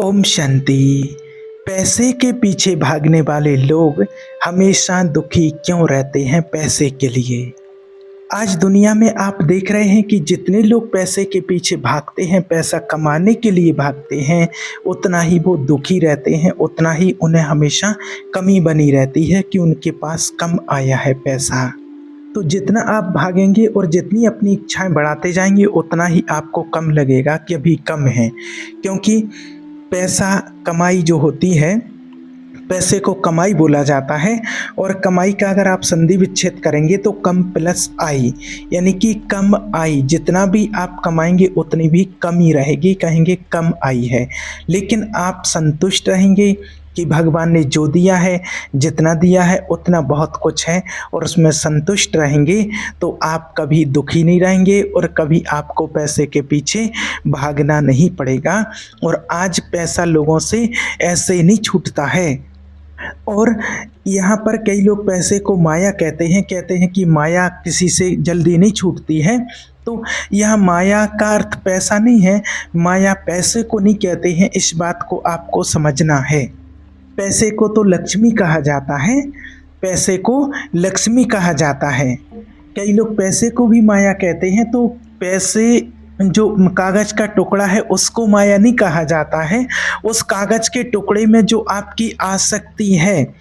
ओम शांति। पैसे के पीछे भागने वाले लोग हमेशा दुखी क्यों रहते हैं पैसे के लिए? आज दुनिया में आप देख रहे हैं कि जितने लोग पैसे के पीछे भागते हैं, पैसा कमाने के लिए भागते हैं, उतना ही वो दुखी रहते हैं, उतना ही उन्हें हमेशा कमी बनी रहती है कि उनके पास कम आया है पैसा। तो जितना आप भागेंगे और जितनी अपनी इच्छाएं बढ़ाते जाएंगे, उतना ही आपको कम लगेगा कि अभी कम है। क्योंकि पैसा कमाई जो होती है, पैसे को कमाई बोला जाता है। और कमाई का अगर आप संधि विच्छेद करेंगे तो कम प्लस आई, यानी कि कम आई। जितना भी आप कमाएंगे उतनी भी कमी रहेगी, कहेंगे कम आई है। लेकिन आप संतुष्ट रहेंगे कि भगवान ने जो दिया है, जितना दिया है उतना बहुत कुछ है, और उसमें संतुष्ट रहेंगे तो आप कभी दुखी नहीं रहेंगे और कभी आपको पैसे के पीछे भागना नहीं पड़ेगा। और आज पैसा लोगों से ऐसे नहीं छूटता है। और यहाँ पर कई लोग पैसे को माया कहते हैं कि माया किसी से जल्दी नहीं छूटती है। तो यह माया का अर्थ पैसा नहीं है, माया पैसे को नहीं कहते हैं, इस बात को आपको समझना है। पैसे को तो लक्ष्मी कहा जाता है, पैसे को लक्ष्मी कहा जाता है। कई लोग पैसे को भी माया कहते हैं। तो पैसे जो कागज का टुकड़ा है उसको माया नहीं कहा जाता है। उस कागज के टुकड़े में जो आपकी आसक्ति है,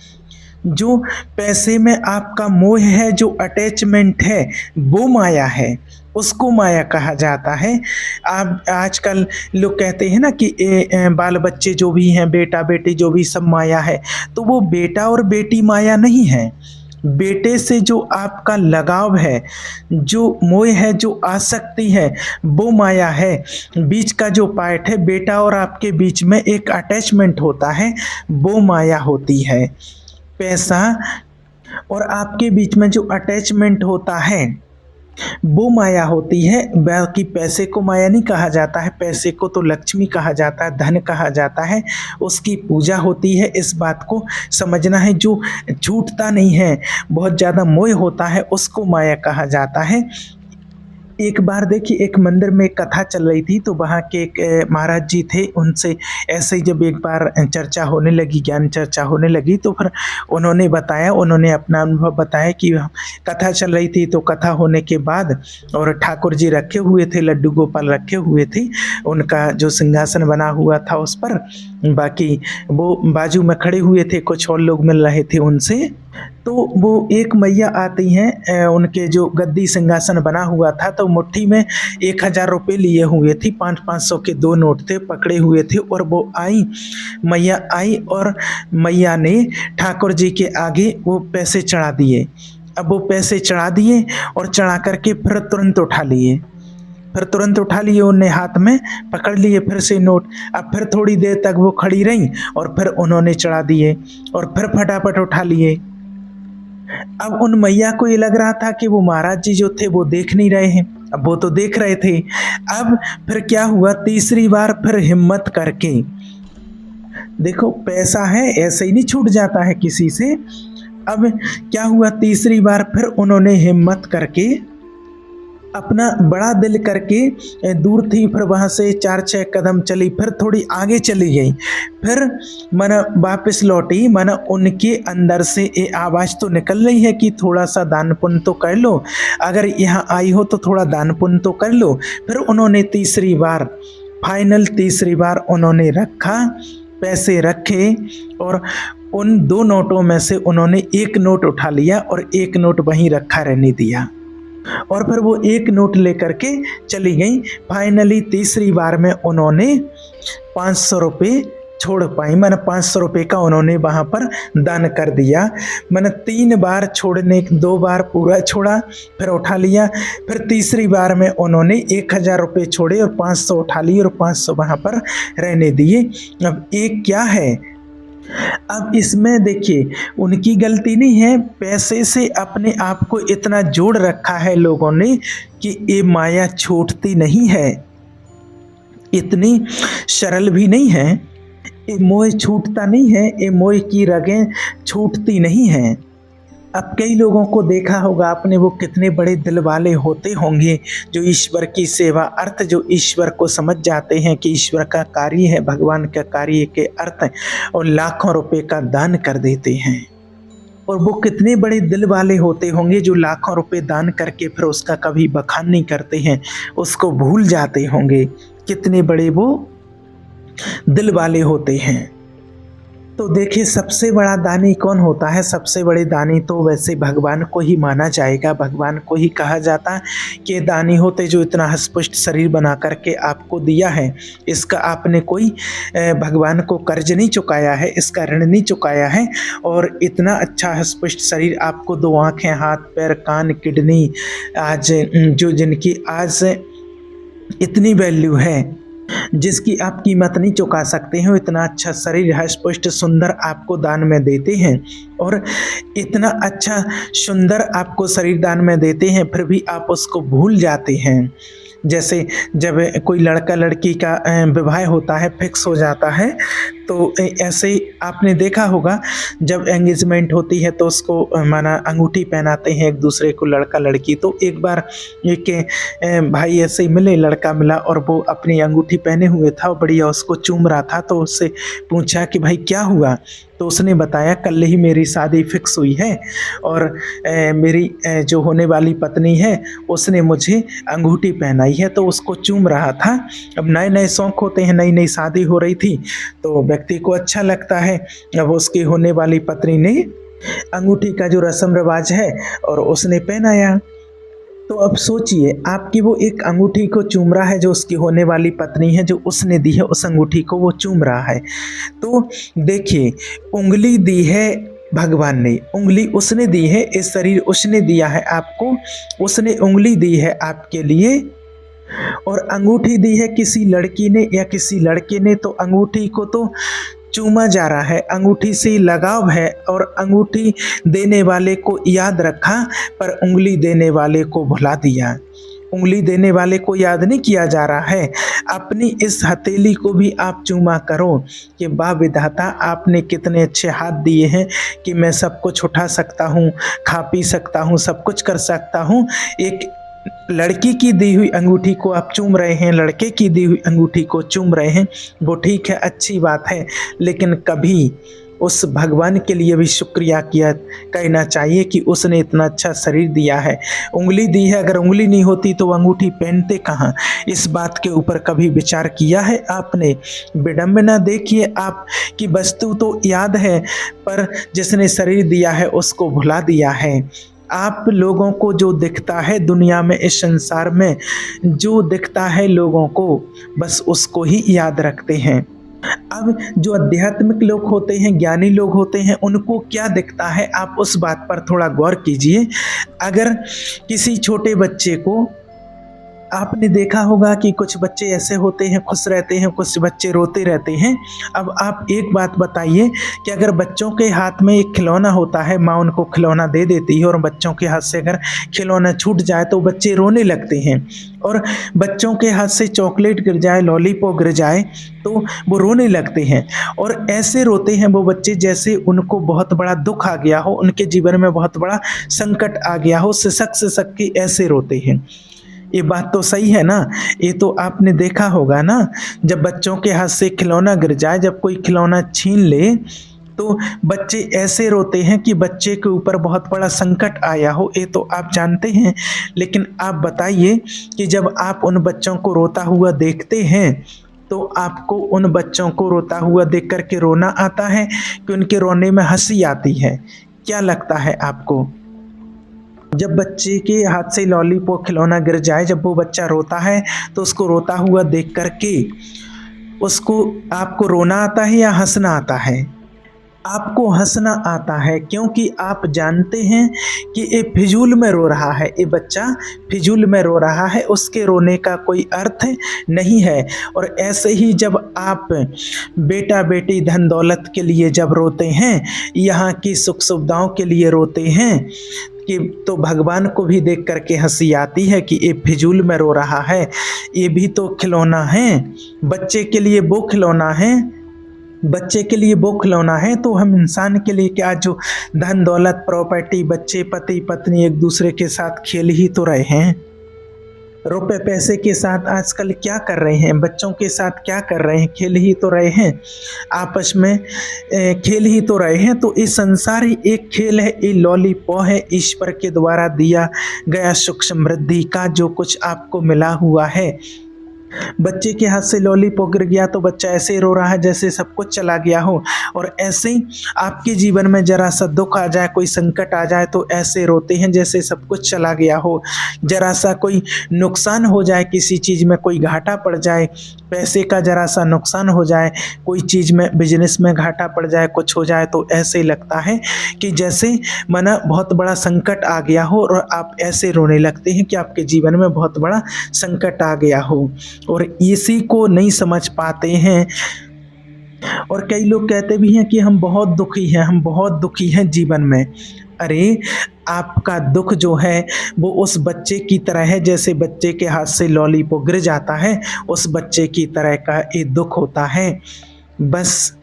जो पैसे में आपका मोह है, जो अटैचमेंट है, वो माया है, उसको माया कहा जाता है। आप आजकल लोग कहते हैं ना कि बाल बच्चे जो भी हैं, बेटा बेटी जो भी सब माया है। तो वो बेटा और बेटी माया नहीं है। बेटे से जो आपका लगाव है, जो मोह है, जो आसक्ति है, वो माया है। बीच का जो पार्ट है, बेटा और आपके बीच में एक अटैचमेंट होता है, वो माया होती है। पैसा और आपके बीच में जो अटैचमेंट होता है वो माया होती है। बाकी पैसे को माया नहीं कहा जाता है, पैसे को तो लक्ष्मी कहा जाता है, धन कहा जाता है, उसकी पूजा होती है। इस बात को समझना है। जो छूटता नहीं है, बहुत ज़्यादा मोह होता है, उसको माया कहा जाता है। एक बार देखिए, एक मंदिर में एक कथा चल रही थी, तो वहाँ के एक महाराज जी थे। उनसे ऐसे ही जब एक बार चर्चा होने लगी, ज्ञान चर्चा होने लगी, तो फिर उन्होंने अपना अनुभव बताया कि कथा चल रही थी। तो कथा होने के बाद और ठाकुर जी रखे हुए थे, लड्डू गोपाल रखे हुए थे, उनका जो सिंहासन बना हुआ था उस पर, बाकी वो बाजू में खड़े हुए थे, कुछ और लोग मिल रहे थे उनसे। तो वो एक मैया आती हैं, उनके जो गद्दी सिंहासन बना हुआ था, तो मुट्ठी में 1000 रुपये लिए हुए थी, 500-500 के 2 नोट थे, पकड़े हुए थे। और वो मैया आई और मैया ने ठाकुर जी के आगे वो पैसे चढ़ा दिए। अब वो पैसे चढ़ा दिए और चढ़ा करके फिर तुरंत उठा लिए उन्हें, हाथ में पकड़ लिए फिर से नोट। अब फिर थोड़ी देर तक वो खड़ी रहीं और फिर उन्होंने चढ़ा दिए और फिर फटाफट उठा लिए। अब उन मैया को ये लग रहा था कि वो महाराज जी जो थे वो देख नहीं रहे हैं, अब वो तो देख रहे थे। अब फिर क्या हुआ, तीसरी बार फिर हिम्मत करके, देखो पैसा है ऐसे ही नहीं छूट जाता है किसी से। अब क्या हुआ, तीसरी बार फिर उन्होंने हिम्मत करके, अपना बड़ा दिल करके, दूर थी, फिर वहाँ से 4-6 कदम चली, फिर थोड़ी आगे चली गई, फिर मन वापस लौटी। मन उनके अंदर से ये आवाज़ तो निकल रही है कि थोड़ा सा दान पुण्य तो कर लो, अगर यहाँ आई हो तो थोड़ा दान पुण्य तो कर लो। फिर उन्होंने तीसरी बार उन्होंने रखा, पैसे रखे, और उन 2 नोटों में से उन्होंने एक नोट उठा लिया और एक नोट वहीं रखा रहने दिया, और फिर वो एक नोट लेकर के चली गई। फाइनली तीसरी बार में उन्होंने 500 रुपये छोड़ पाई। मैंने 500 रुपये का उन्होंने वहाँ पर दान कर दिया। मैंने 3 बार छोड़ने, 2 बार पूरा छोड़ा, फिर उठा लिया। फिर तीसरी बार में उन्होंने 1000 रुपये छोड़े और 500 उठा लिए और 500 वहाँ पर रहने दिए। अब एक क्या है, अब इसमें देखिए उनकी गलती नहीं है, पैसे से अपने आप को इतना जोड़ रखा है लोगों ने कि ये माया छूटती नहीं है, इतनी सरल भी नहीं है। ये मोह छूटता नहीं है, ये मोह की रगें छूटती नहीं हैं। अब कई लोगों को देखा होगा आपने, वो कितने बड़े दिल वाले होते होंगे, जो ईश्वर की सेवा अर्थ, जो ईश्वर को समझ जाते हैं कि ईश्वर का कार्य है, भगवान का कार्य के अर्थ, और लाखों रुपए का दान कर देते हैं। और वो कितने बड़े दिल वाले होते होंगे जो लाखों रुपए दान करके फिर उसका कभी बखान नहीं करते हैं, उसको भूल जाते होंगे। कितने बड़े वो दिल वाले होते हैं। तो देखिए, सबसे बड़ा दानी कौन होता है? सबसे बड़े दानी तो वैसे भगवान को ही माना जाएगा, भगवान को ही कहा जाता है कि दानी होते जो इतना हष्टपुष्ट शरीर बना करके आपको दिया है, इसका आपने कोई भगवान को कर्ज नहीं चुकाया है, इसका ऋण नहीं चुकाया है। और इतना अच्छा हष्टपुष्ट शरीर आपको, 2 आँखें, हाथ पैर कान किडनी, आज जो जिनकी आज इतनी वैल्यू है, जिसकी आप कीमत नहीं चुका सकते हो, इतना अच्छा शरीर हष्ट-पुष्ट सुंदर आपको दान में देते हैं। और इतना अच्छा सुंदर आपको शरीर दान में देते हैं, फिर भी आप उसको भूल जाते हैं। जैसे जब कोई लड़का लड़की का विवाह होता है, फिक्स हो जाता है, तो ऐसे ही आपने देखा होगा, जब एंगेजमेंट होती है तो उसको माना अंगूठी पहनाते हैं एक दूसरे को, लड़का लड़की। तो एक बार एक भाई ऐसे ही मिले, लड़का मिला और वो अपनी अंगूठी पहने हुए था, बढ़िया उसको चूम रहा था। तो उससे पूछा कि भाई क्या हुआ? तो उसने बताया, कल ही मेरी शादी फिक्स हुई है और मेरी जो होने वाली पत्नी है उसने मुझे अंगूठी पहनाई है, तो उसको चूम रहा था। अब नए नए शौक़ होते हैं, नई नई शादी हो रही थी, तो व्यक्ति को अच्छा लगता है। अब उसकी होने वाली पत्नी ने अंगूठी का जो रस्म रिवाज है और उसने पहनाया। तो अब सोचिए, आपकी वो एक अंगूठी को चूम रहा है, जो उसकी होने वाली पत्नी है, जो उसने दी है, उस अंगूठी को वो चूम रहा है। तो देखिए, उंगली दी है भगवान ने, उंगली उसने दी है, इस शरीर उसने दिया है आपको, उसने उंगली दी है आपके लिए, और अंगूठी दी है किसी लड़की ने या किसी लड़के ने। तो अंगूठी को तो चूमा जा रहा है, अंगूठी से लगाव है, और अंगूठी देने वाले को याद रखा, पर उंगली देने वाले को भुला दिया। उंगली देने वाले को याद नहीं किया जा रहा है। अपनी इस हथेली को भी आप चूमा करो कि वाह विधाता, आपने कितने अच्छे हाथ दिए हैं कि मैं सब कुछ उठा सकता हूँ, खा पी सकता हूँ, सब कुछ कर सकता हूँ। एक लड़की की दी हुई अंगूठी को आप चूम रहे हैं, लड़के की दी हुई अंगूठी को चूम रहे हैं, वो ठीक है, अच्छी बात है, लेकिन कभी उस भगवान के लिए भी शुक्रिया किया कहना चाहिए कि उसने इतना अच्छा शरीर दिया है। उंगली दी है, अगर उंगली नहीं होती तो अंगूठी पहनते कहाँ? इस बात के ऊपर कभी विचार किया है आपने? विडंबना देखिए, आप की वस्तु तो याद है, पर जिसने शरीर दिया है उसको भुला दिया है। आप लोगों को जो दिखता है दुनिया में, इस संसार में जो दिखता है लोगों को, बस उसको ही याद रखते हैं। अब जो आध्यात्मिक लोग होते हैं, ज्ञानी लोग होते हैं, उनको क्या दिखता है, आप उस बात पर थोड़ा गौर कीजिए। अगर किसी छोटे बच्चे को, आपने देखा होगा कि कुछ बच्चे ऐसे होते हैं खुश रहते हैं, कुछ बच्चे रोते रहते हैं। अब आप एक बात बताइए कि अगर बच्चों के हाथ में एक खिलौना होता है, माँ उनको खिलौना दे देती है, और बच्चों के हाथ से अगर खिलौना छूट जाए तो बच्चे रोने लगते हैं। और बच्चों के हाथ से चॉकलेट गिर जाए, लॉलीपॉप गिर जाए, तो वो रोने लगते हैं। और ऐसे रोते हैं वो बच्चे जैसे उनको बहुत बड़ा दुख आ गया हो, उनके जीवन में बहुत बड़ा संकट आ गया हो, सिसक के ऐसे रोते हैं। ये बात तो सही है ना? ये तो आपने देखा होगा ना, जब बच्चों के हाथ से खिलौना गिर जाए, जब कोई खिलौना छीन ले, तो बच्चे ऐसे रोते हैं कि बच्चे के ऊपर बहुत बड़ा संकट आया हो, ये तो आप जानते हैं। लेकिन आप बताइए कि जब आप उन बच्चों को रोता हुआ देखते हैं, तो आपको उन बच्चों को रोता हुआ देख कर के रोना आता है कि उनके रोने में हंसी आती है? क्या लगता है आपको? जब बच्चे के हाथ से लॉलीपॉप खिलौना गिर जाए, जब वो बच्चा रोता है, तो उसको रोता हुआ देख कर के उसको, आपको रोना आता है या हंसना आता है? आपको हंसना आता है, क्योंकि आप जानते हैं कि ये फिजूल में रो रहा है, ये बच्चा फिजूल में रो रहा है, उसके रोने का कोई अर्थ नहीं है। और ऐसे ही जब आप बेटा बेटी धन दौलत के लिए जब रोते हैं, यहाँ की सुख सुविधाओं के लिए रोते हैं, कि तो भगवान को भी देख करके हंसी आती है कि ये फिजूल में रो रहा है, ये भी तो खिलौना है, बच्चे के लिए वो खिलौना है बच्चे के लिए वो खिलौना है तो हम इंसान के लिए क्या, जो धन दौलत प्रॉपर्टी, बच्चे, पति पत्नी एक दूसरे के साथ खेल ही तो रहे हैं। रुपए पैसे के साथ आजकल क्या कर रहे हैं, बच्चों के साथ क्या कर रहे हैं, खेल ही तो रहे हैं, आपस में खेल ही तो रहे हैं। तो ये संसार ही एक खेल है, ये लॉलीपॉप है, ईश्वर के द्वारा दिया गया सुख समृद्धि का जो कुछ आपको मिला हुआ है। बच्चे के हाथ से लॉलीपॉप गिर गया तो बच्चा ऐसे रो रहा है जैसे सब कुछ चला गया हो, और ऐसे ही आपके जीवन में जरा सा दुख आ जाए, कोई संकट आ जाए तो ऐसे रोते हैं जैसे सब कुछ चला गया हो। जरा सा कोई नुकसान हो जाए, किसी चीज़ में कोई घाटा पड़ जाए, पैसे का जरा सा नुकसान हो जाए, कोई चीज़ में बिजनेस में घाटा पड़ जाए, कुछ हो जाए तो ऐसे लगता है कि जैसे माना बहुत बड़ा संकट आ गया हो, और आप ऐसे रोने लगते हैं कि आपके जीवन में बहुत बड़ा संकट आ गया हो, और इसी को नहीं समझ पाते हैं। और कई लोग कहते भी हैं कि हम बहुत दुखी हैं, हम बहुत दुखी हैं जीवन में। अरे आपका दुख जो है वो उस बच्चे की तरह है, जैसे बच्चे के हाथ से लॉलीपॉप गिर जाता है, उस बच्चे की तरह का ये दुख होता है। बस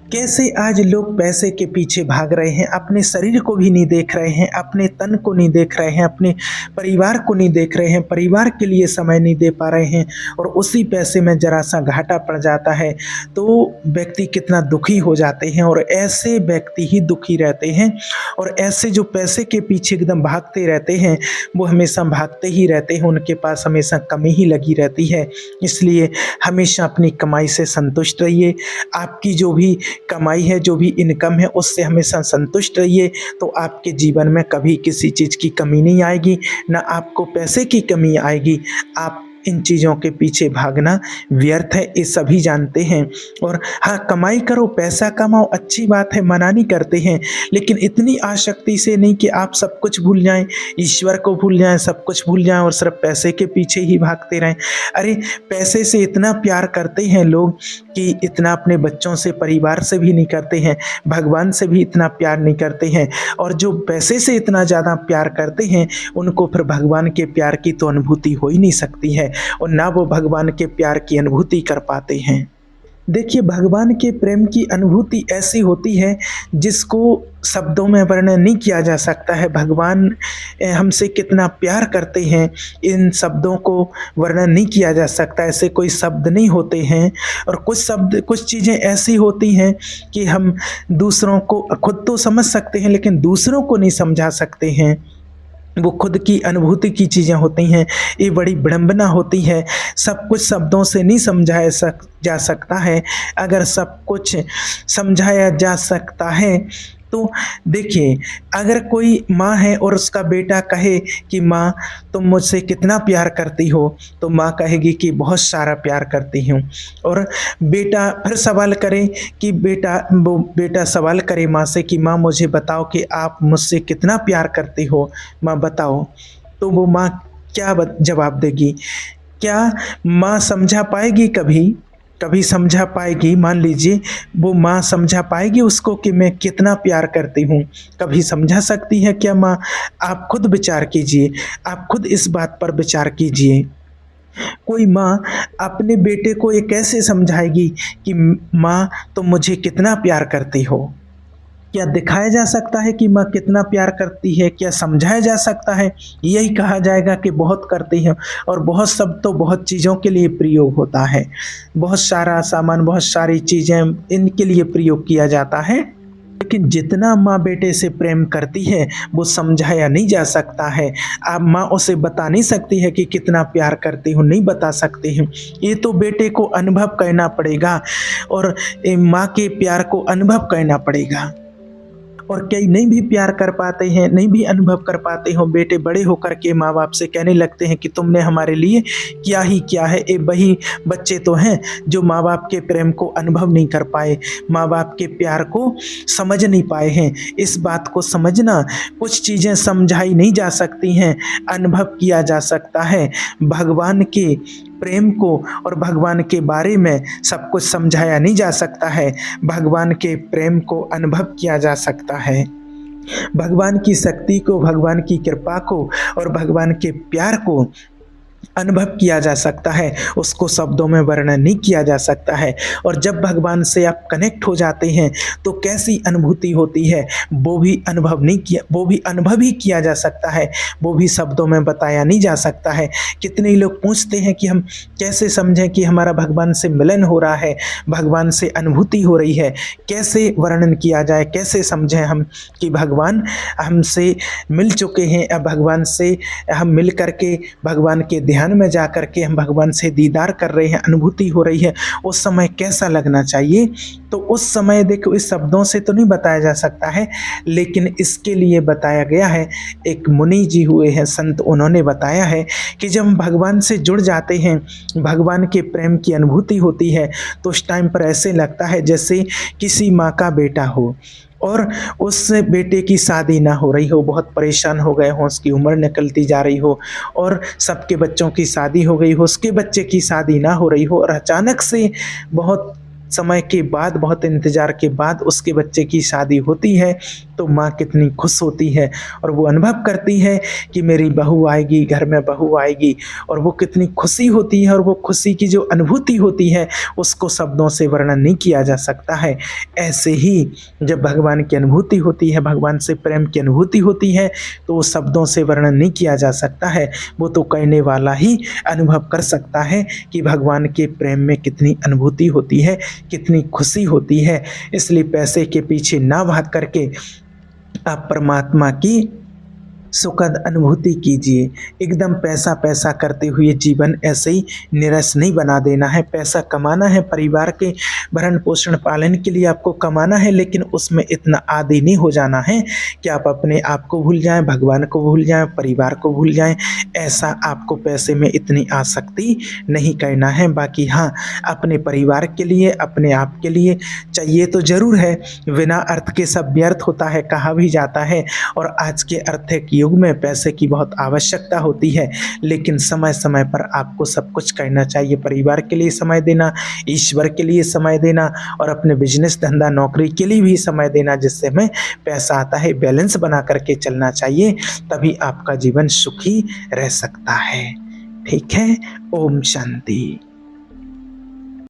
कैसे आज लोग पैसे के पीछे भाग रहे हैं, अपने शरीर को भी नहीं देख रहे हैं, अपने तन को नहीं देख रहे हैं, अपने परिवार को नहीं देख रहे हैं, परिवार के लिए समय नहीं दे पा रहे हैं, और उसी पैसे में जरा सा घाटा पड़ जाता है तो व्यक्ति कितना दुखी हो जाते हैं। और ऐसे व्यक्ति ही दुखी रहते हैं, और ऐसे जो पैसे के पीछे एकदम भागते रहते हैं वो हमेशा भागते ही रहते हैं, उनके पास हमेशा कमी ही लगी रहती है। इसलिए हमेशा अपनी कमाई से संतुष्ट रहिए, आपकी जो भी कमाई है, जो भी इनकम है, उससे हमेशा संतुष्ट रहिए, तो आपके जीवन में कभी किसी चीज़ की कमी नहीं आएगी, ना आपको पैसे की कमी आएगी। आप इन चीज़ों के पीछे भागना व्यर्थ है, ये सभी जानते हैं। और हाँ, कमाई करो, पैसा कमाओ, अच्छी बात है, मना नहीं करते हैं, लेकिन इतनी आसक्ति से नहीं कि आप सब कुछ भूल जाएं, ईश्वर को भूल जाएं, सब कुछ भूल जाएं और सिर्फ पैसे के पीछे ही भागते रहें। अरे पैसे से इतना प्यार करते हैं लोग कि इतना अपने बच्चों से, परिवार से भी नहीं करते हैं, भगवान से भी इतना प्यार नहीं करते हैं। और जो पैसे से इतना ज़्यादा प्यार करते हैं उनको फिर भगवान के प्यार की तो अनुभूति हो ही नहीं सकती है, और ना वो भगवान के प्यार की अनुभूति कर पाते हैं। देखिए, भगवान के प्रेम की अनुभूति ऐसी होती है जिसको शब्दों में वर्णन नहीं किया जा सकता है। भगवान हमसे कितना प्यार करते हैं, इन शब्दों को वर्णन नहीं किया जा सकता, ऐसे कोई शब्द नहीं होते हैं। और कुछ चीज़ें ऐसी होती हैं कि हम दूसरों को खुद तो समझ सकते हैं लेकिन दूसरों को नहीं समझा सकते हैं, वो खुद की अनुभूति की चीज़ें होती हैं। ये बड़ी विडंबना होती है, सब कुछ शब्दों से नहीं समझाया जा सकता है। अगर सब कुछ समझाया जा सकता है तो देखिए, अगर कोई माँ है और उसका बेटा कहे कि माँ तुम मुझसे कितना प्यार करती हो, तो माँ कहेगी कि बहुत सारा प्यार करती हूँ। और बेटा फिर सवाल करे कि बेटा सवाल करे माँ से कि माँ मुझे बताओ कि आप मुझसे कितना प्यार करती हो, माँ बताओ। तो वो माँ क्या जवाब देगी? क्या माँ समझा पाएगी? कभी समझा पाएगी? मान लीजिए वो माँ समझा पाएगी उसको कि मैं कितना प्यार करती हूँ? कभी समझा सकती है क्या माँ? आप खुद विचार कीजिए, आप खुद इस बात पर विचार कीजिए। कोई माँ अपने बेटे को ये कैसे समझाएगी कि माँ तुम मुझे कितना प्यार करती हो? क्या दिखाया जा सकता है कि माँ कितना प्यार करती है? क्या समझाया जा सकता है? यही कहा जाएगा कि बहुत करती है। और बहुत शब्द तो बहुत चीज़ों के लिए प्रयोग होता है, बहुत सारा सामान, बहुत सारी चीज़ें इनके लिए प्रयोग किया जाता है। लेकिन जितना माँ बेटे से प्रेम करती है वो समझाया नहीं जा सकता है। आप माँ उसे बता नहीं सकती है कि कितना प्यार करती हूँ, नहीं बता सकती हूँ। ये तो बेटे को अनुभव करना पड़ेगा, और माँ के प्यार को अनुभव करना पड़ेगा। और कई नहीं भी प्यार कर पाते हैं, नहीं भी अनुभव कर पाते हो। बेटे बड़े होकर के माँ बाप से कहने लगते हैं कि तुमने हमारे लिए क्या ही किया है। ये वही बच्चे तो हैं जो माँ बाप के प्रेम को अनुभव नहीं कर पाए, माँ बाप के प्यार को समझ नहीं पाए हैं। इस बात को समझना, कुछ चीज़ें समझाई नहीं जा सकती हैं, अनुभव किया जा सकता है। भगवान के प्रेम को और भगवान के बारे में सब कुछ समझाया नहीं जा सकता है, भगवान के प्रेम को अनुभव किया जा सकता है। भगवान की शक्ति को, भगवान की कृपा को और भगवान के प्यार को अनुभव किया जा सकता है, उसको शब्दों में वर्णन नहीं किया जा सकता है। और जब भगवान से आप कनेक्ट हो जाते हैं तो कैसी अनुभूति होती है वो भी अनुभव ही किया जा सकता है, वो भी शब्दों में बताया नहीं जा सकता है। कितने लोग पूछते हैं कि हम कैसे समझें कि हमारा भगवान से मिलन हो रहा है, भगवान से अनुभूति हो रही है, कैसे वर्णन किया जाए, कैसे समझें हम कि भगवान हमसे मिल चुके हैं, अब भगवान से हम मिल करके भगवान के ध्यान में जा कर के हम भगवान से दीदार कर रहे हैं, अनुभूति हो रही है, उस समय कैसा लगना चाहिए। तो उस समय देखो इस शब्दों से तो नहीं बताया जा सकता है, लेकिन इसके लिए बताया गया है। एक मुनि जी हुए हैं संत, उन्होंने बताया है कि जब हम भगवान से जुड़ जाते हैं, भगवान के प्रेम की अनुभूति होती है, तो उस टाइम पर ऐसे लगता है जैसे किसी माँ का बेटा हो और उस बेटे की शादी ना हो रही हो, बहुत परेशान हो गए हों, उसकी उम्र निकलती जा रही हो और सबके बच्चों की शादी हो गई हो, उसके बच्चे की शादी ना हो रही हो और अचानक से बहुत समय के बाद, बहुत इंतज़ार के बाद उसके बच्चे की शादी होती है, तो माँ कितनी खुश होती है और वो अनुभव करती है कि मेरी बहू आएगी, घर में बहू आएगी, और वो कितनी खुशी होती है और वो खुशी की जो अनुभूति होती है उसको शब्दों से वर्णन नहीं किया जा सकता है। ऐसे ही जब भगवान की अनुभूति होती है, भगवान से प्रेम की अनुभूति होती है, तो वो शब्दों से वर्णन नहीं किया जा सकता है, वो तो कहने वाला ही अनुभव कर सकता है कि भगवान के प्रेम में कितनी अनुभूति होती है, कितनी खुशी होती है। इसलिए पैसे के पीछे ना भाग करके आप परमात्मा की सुखद अनुभूति कीजिए। एकदम पैसा पैसा करते हुए जीवन ऐसे ही निरस नहीं बना देना है। पैसा कमाना है, परिवार के भरण पोषण पालन के लिए आपको कमाना है, लेकिन उसमें इतना आदी नहीं हो जाना है कि आप अपने आप को भूल जाएं, भगवान को भूल जाएं, परिवार को भूल जाएं। ऐसा आपको पैसे में इतनी आसक्ति नहीं करना है। बाकी हाँ, अपने परिवार के लिए, अपने आप के लिए चाहिए तो ज़रूर है। बिना अर्थ के सब व्यर्थ होता है कहा भी जाता है, और आज के आर्थिक युग में पैसे की बहुत आवश्यकता होती है, लेकिन समय समय पर आपको सब कुछ करना चाहिए। परिवार के लिए समय देना, ईश्वर के लिए समय देना और अपने बिजनेस, धंधा, नौकरी के लिए भी समय देना, जिससे हमें पैसा आता है। बैलेंस बना करके चलना चाहिए, तभी आपका जीवन सुखी रह सकता है। ठीक है। ओम शांति।